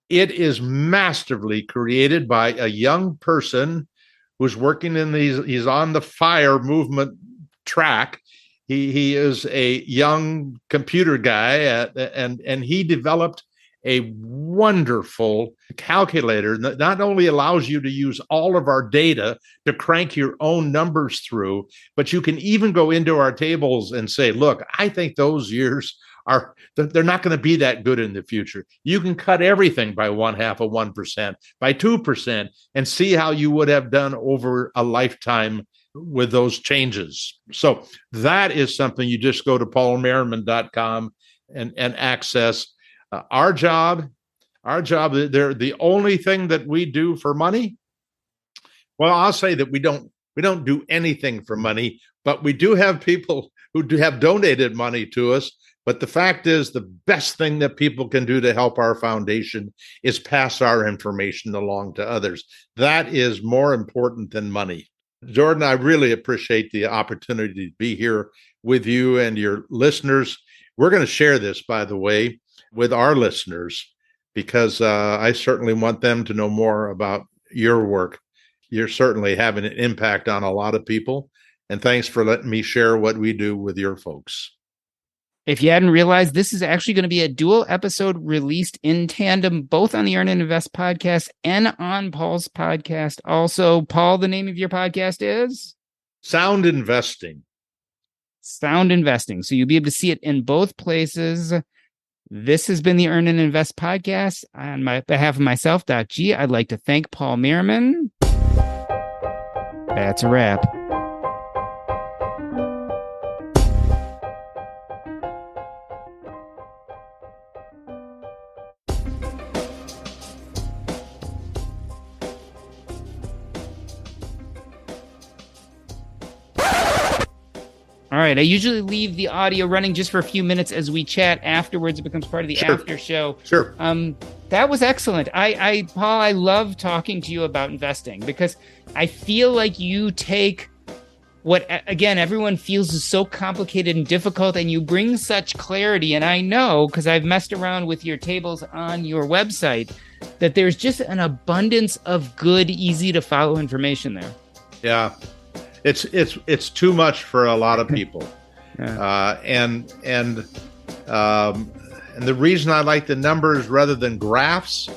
It is masterfully created by a young person who's working he's on the FIRE movement track. He is a young computer guy, and he developed a wonderful calculator that not only allows you to use all of our data to crank your own numbers through, but you can even go into our tables and say, look, I think those years they're not going to be that good in the future. You can cut everything by 0.5%, by 2%, and see how you would have done over a lifetime with those changes. So that is something you just go to paulmerriman.com and access. Our job, they're the only thing that we do for money. Well, I'll say that we don't do anything for money, but we do have people who have donated money to us. But the fact is, the best thing that people can do to help our foundation is pass our information along to others. That is more important than money. Jordan, I really appreciate the opportunity to be here with you and your listeners. We're going to share this, by the way, with our listeners, because I certainly want them to know more about your work. you're certainly having an impact on a lot of people. And thanks for letting me share what we do with your folks. If you hadn't realized, this is actually going to be a dual episode released in tandem, both on the Earn and Invest podcast and on Paul's podcast. Also, Paul, the name of your podcast is? Sound Investing. Sound Investing. So you'll be able to see it in both places. This has been the Earn and Invest podcast. On behalf of myself, Doc G, I'd like to thank Paul Merriman. That's a wrap. All right. I usually leave the audio running just for a few minutes as we chat. Afterwards, it becomes part of the after show. Sure. That was excellent. Paul, I love talking to you about investing because I feel like you take what, again, everyone feels is so complicated and difficult, and you bring such clarity. And I know, because I've messed around with your tables on your website, that there's just an abundance of good, easy to follow information there. Yeah. It's too much for a lot of people. Yeah. And the reason I like the numbers rather than graphs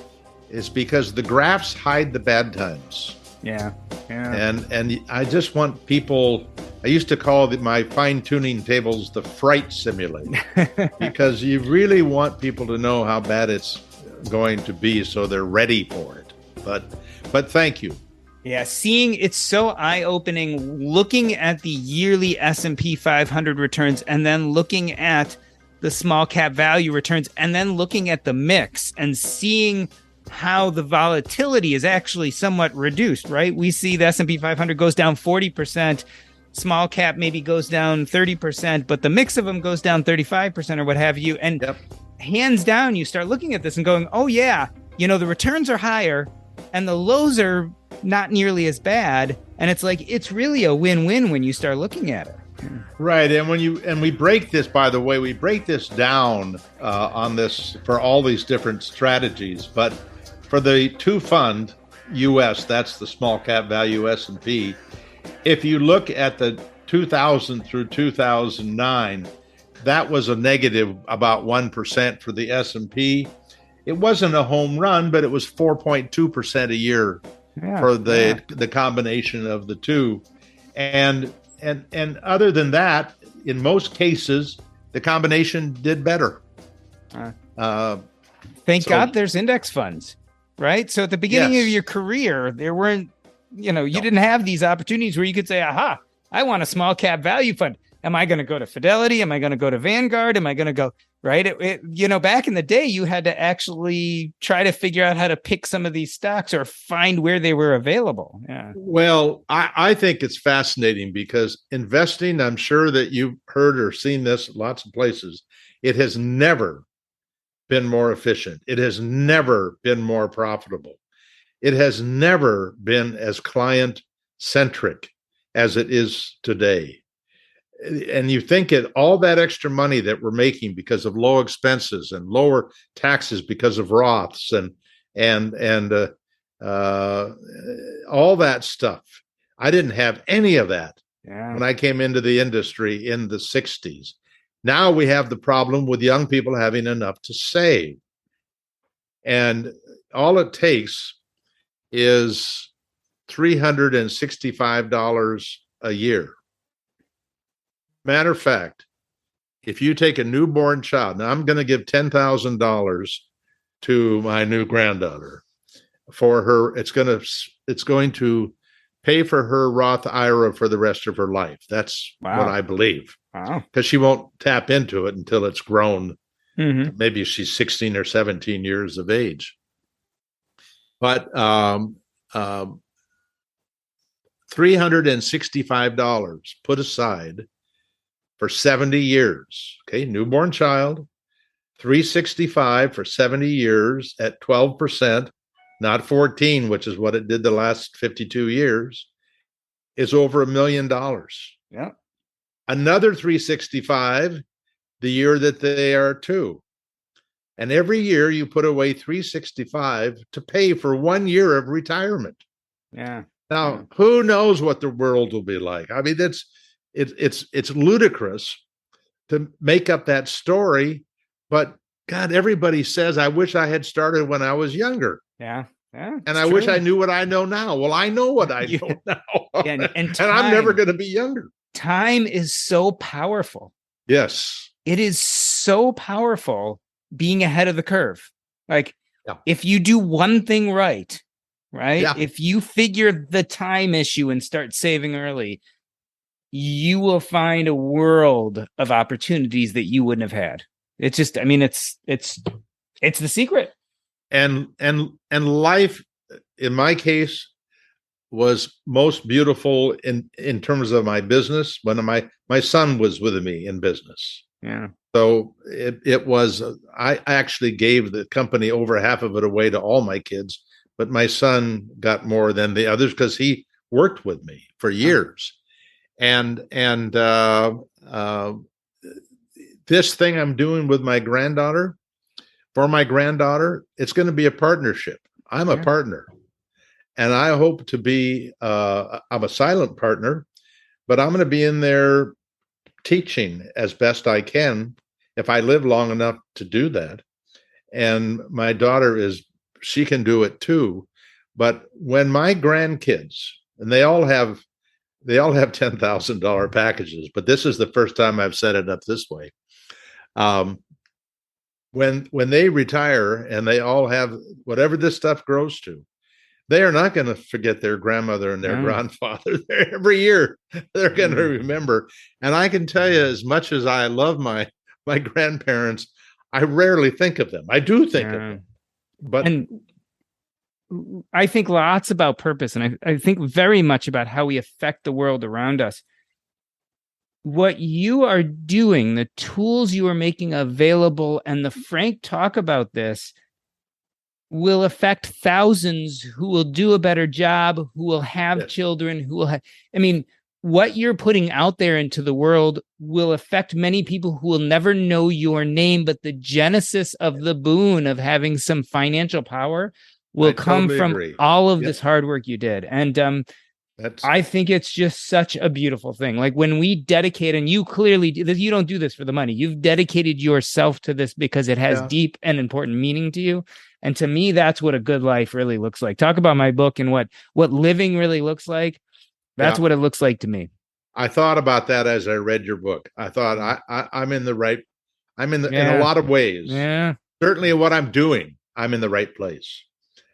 is because the graphs hide the bad times. Yeah. And I just want people, I used to call my fine-tuning tables the fright simulator because you really want people to know how bad it's going to be so they're ready for it. But thank you. Yeah, it's so eye-opening looking at the yearly S&P 500 returns and then looking at the small cap value returns and then looking at the mix and seeing how the volatility is actually somewhat reduced, right? We see the S&P 500 goes down 40%, small cap maybe goes down 30%, but the mix of them goes down 35% or what have you. And hands down, you start looking at this and going, oh yeah, the returns are higher and the lows are not nearly as bad, and it's like it's really a win-win when you start looking at it. Right, and we break this, by the way, we break this down on this for all these different strategies. But for the two fund US, that's the small cap value S&P. If you look at the 2000 through 2009, that was a negative about 1% for the S&P. It wasn't a home run, but it was 4.2% a year. For the combination of the two. And other than that, in most cases, the combination did better. Thank God there's index funds, right? So at the beginning of your career, there weren't, you didn't have these opportunities where you could say, aha, I want a small cap value fund. Am I going to go to Fidelity? Am I going to go to Vanguard? Am I going to go, right? Back in the day, you had to actually try to figure out how to pick some of these stocks or find where they were available. Yeah. Well, I think it's fascinating because investing, I'm sure that you've heard or seen this lots of places. It has never been more efficient. It has never been more profitable. It has never been as client centric as it is today. And you think it all that extra money that we're making because of low expenses and lower taxes because of Roths and all that stuff. I didn't have any of that when I came into the industry in the 60s. Now we have the problem with young people having enough to save. And all it takes is $365 a year. Matter of fact, if you take a newborn child, now I'm going to give $10,000 to my new granddaughter for her. It's going to pay for her Roth IRA for the rest of her life. That's what I believe. Wow. Because she won't tap into it until it's grown. Mm-hmm. Maybe she's 16 or 17 years of age. But $365 put aside for 70 years. Okay, newborn child, $365 for 70 years at 12%, not 14, which is what it did the last 52 years, is over $1 million. Yeah. Another $365 the year that they are 2. And every year you put away $365 to pay for 1 year of retirement. Yeah. Now, who knows what the world will be like? I mean, it's ludicrous to make up that story, but God, everybody says, I wish I had started when I was younger. Yeah. Yeah. And I wish I knew what I know now. Well, I know what I know now. And I'm never going to be younger. Time is so powerful. Yes. It is so powerful being ahead of the curve. Like, if you do one thing right? Yeah. If you figure the time issue and start saving early, you will find a world of opportunities that you wouldn't have had. It's just, I mean, it's the secret. And life, in my case, was most beautiful in terms of my business when my son was with me in business. Yeah. So it was, I actually gave the company over half of it away to all my kids, but my son got more than the others because he worked with me for years. And this thing I'm doing with my granddaughter, for my granddaughter, it's going to be a partnership. I'm a partner, and I hope to be, I'm a silent partner, but I'm going to be in there teaching as best I can if I live long enough to do that. And my daughter she can do it too. But when my grandkids, and they all have $10,000 packages, but this is the first time I've set it up this way. When they retire and they all have whatever this stuff grows to, they are not going to forget their grandmother and their grandfather. Every year they're going to remember. And I can tell you, as much as I love my grandparents, I rarely think of them. I do think of them, but I think lots about purpose, and I think very much about how we affect the world around us. What you are doing, the tools you are making available, and the frank talk about this will affect thousands who will do a better job, who will have children, who will have, I mean, what you're putting out there into the world will affect many people who will never know your name, but the genesis of the boon of having some financial power will come from all of this hard work you did. And I think it's just such a beautiful thing. Like when we dedicate, and you clearly you don't do this for the money. You've dedicated yourself to this because it has deep and important meaning to you. And to me, that's what a good life really looks like. Talk about my book and what living really looks like. That's what it looks like to me. I thought about that as I read your book. I thought I'm in the right. I'm in a lot of ways. Yeah. Certainly what I'm doing, I'm in the right place.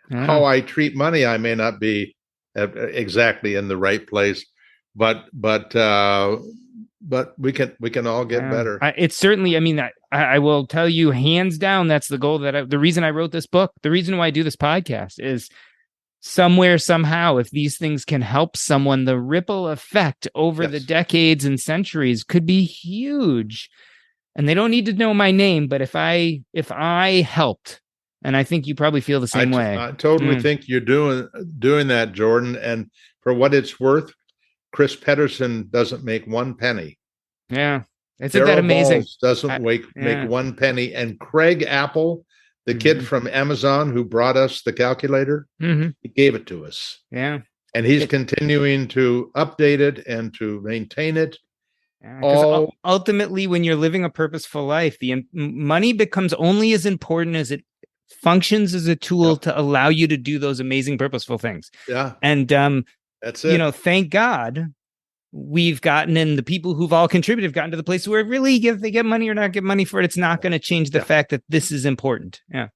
Yeah. How I treat money, I may not be exactly in the right place, but we can all get better. It's certainly, I mean, I will tell you hands down, that's the goal the reason I wrote this book, the reason why I do this podcast is somewhere, somehow, if these things can help someone, the ripple effect over the decades and centuries could be huge. And they don't need to know my name, but if I helped, and I think you probably feel the same way. I totally think you're doing that, Jordan. And for what it's worth, Chris Pedersen doesn't make one penny. Yeah. Isn't that amazing? Doesn't make 1 penny. And Craig Apple, the kid from Amazon who brought us the calculator, he gave it to us. Yeah. And he's continuing to update it and to maintain it. Ultimately, when you're living a purposeful life, the money becomes only as important as it functions as a tool to allow you to do those amazing, purposeful things. Yeah. And that's it. Thank God we've gotten, and the people who've all contributed have gotten to the place where really, if they get money or not get money for it, it's not going to change the fact that this is important. Yeah.